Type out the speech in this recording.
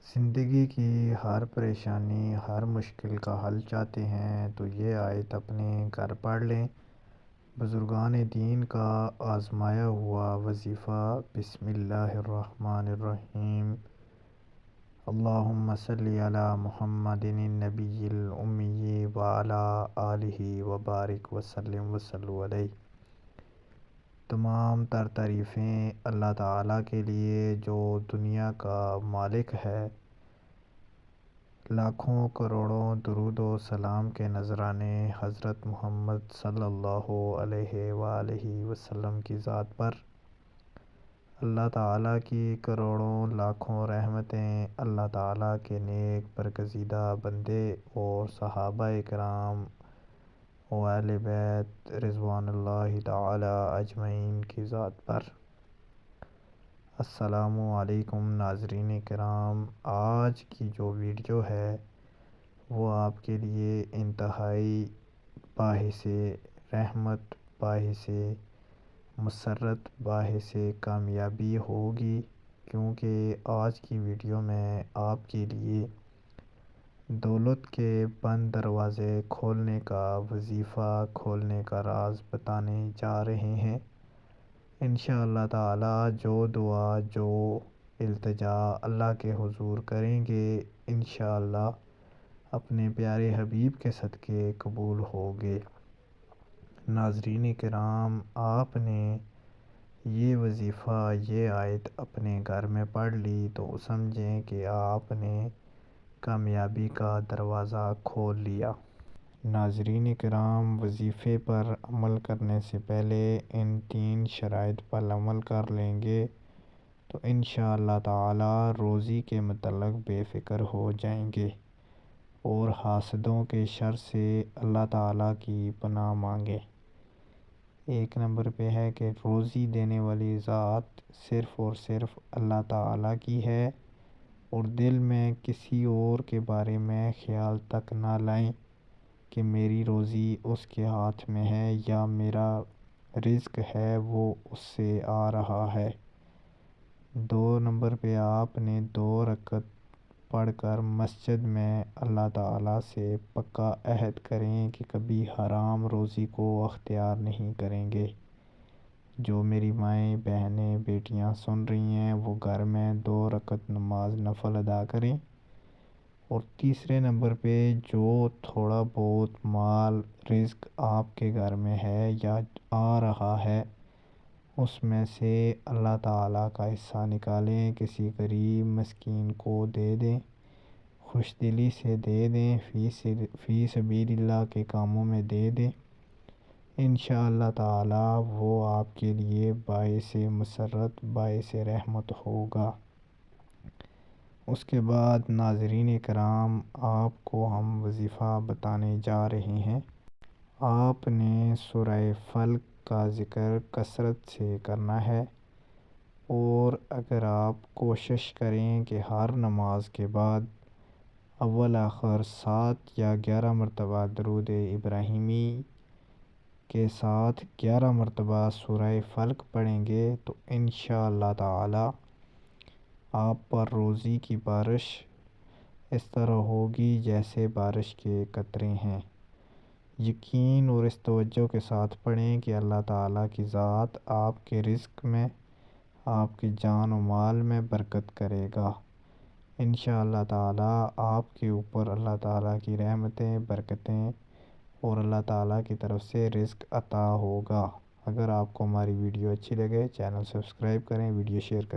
زندگی کی ہر پریشانی ہر مشکل کا حل چاہتے ہیں تو یہ آیت اپنے گھر پڑھ لیں۔ بزرگان دین کا آزمایا ہوا وظیفہ بسم اللہ الرحمن الرحیم۔ اللہم صلی علی محمد النبی الامی وعلی آلہ وبارک وسلم وصلوا علیہ۔ تمام تر تعریفیں اللہ تعالیٰ کے لیے جو دنیا کا مالک ہے۔ لاکھوں کروڑوں درود و سلام کے نذرانے حضرت محمد صلی اللہ علیہ وآلہ وسلم کی ذات پر۔ اللہ تعالیٰ کی کروڑوں لاکھوں رحمتیں اللہ تعالیٰ کے نیک برگزیدہ بندے اور صحابہ کرام و اہل بیت رضوان اللہ تعالی اجمعین کی ذات پر۔ السلام علیکم ناظرین کرام، آج کی جو ویڈیو ہے وہ آپ کے لیے انتہائی باعث رحمت، باعث مسرت، باعث کامیابی ہوگی، کیونکہ آج کی ویڈیو میں آپ کے لیے دولت کے بند دروازے کھولنے کا وظیفہ، کھولنے کا راز بتانے جا رہے ہیں۔ انشاءاللہ تعالی جو دعا، جو التجا اللہ کے حضور کریں گے، انشاءاللہ اپنے پیارے حبیب کے صدقے قبول ہوگے۔ ناظرین کرام، آپ نے یہ وظیفہ، یہ آیت اپنے گھر میں پڑھ لی تو سمجھیں کہ آپ نے کامیابی کا دروازہ کھول لیا۔ ناظرین کرام، وظیفے پر عمل کرنے سے پہلے ان 3 شرائط پر عمل کر لیں گے تو انشاءاللہ تعالی روزی کے متعلق بے فکر ہو جائیں گے اور حاسدوں کے شر سے اللہ تعالیٰ کی پناہ مانگیں۔ ایک نمبر پہ ہے کہ روزی دینے والی ذات صرف اور صرف اللہ تعالیٰ کی ہے، اور دل میں کسی اور کے بارے میں خیال تک نہ لائیں کہ میری روزی اس کے ہاتھ میں ہے یا میرا رزق ہے وہ اس سے آ رہا ہے۔ 2 نمبر پہ آپ نے 2 رکعت پڑھ کر مسجد میں اللہ تعالیٰ سے پکا عہد کریں کہ کبھی حرام روزی کو اختیار نہیں کریں گے۔ جو میری مائیں، بہنیں، بیٹیاں سن رہی ہیں وہ گھر میں 2 رکعت نماز نفل ادا کریں۔ اور تیسرے نمبر پہ جو تھوڑا بہت مال رزق آپ کے گھر میں ہے یا آ رہا ہے، اس میں سے اللہ تعالیٰ کا حصہ نکالیں، کسی غریب مسکین کو دے دیں، خوش دلی سے دے دیں، فی سبیل اللہ کے کاموں میں دے دیں۔ انشاءاللہ تعالی وہ آپ کے لیے باعث مسرت، باعث رحمت ہوگا۔ اس کے بعد ناظرین کرام، آپ کو ہم وظیفہ بتانے جا رہے ہیں۔ آپ نے سورہ فلق کا ذکر کثرت سے کرنا ہے، اور اگر آپ کوشش کریں کہ ہر نماز کے بعد اول آخر 7 یا 11 مرتبہ درود ابراہیمی کے ساتھ 11 مرتبہ سورہ فلق پڑھیں گے تو انشاءاللہ تعالی آپ پر روزی کی بارش اس طرح ہوگی جیسے بارش کے قطرے ہیں۔ یقین اور اس توجہ کے ساتھ پڑھیں کہ اللہ تعالیٰ کی ذات آپ کے رزق میں، آپ کی جان و مال میں برکت کرے گا۔ انشاءاللہ تعالی آپ کے اوپر اللہ تعالیٰ کی رحمتیں، برکتیں اور اللہ تعالیٰ کی طرف سے رزق عطا ہوگا۔ اگر آپ کو ہماری ویڈیو اچھی لگے، چینل سبسکرائب کریں، ویڈیو شیئر کریں۔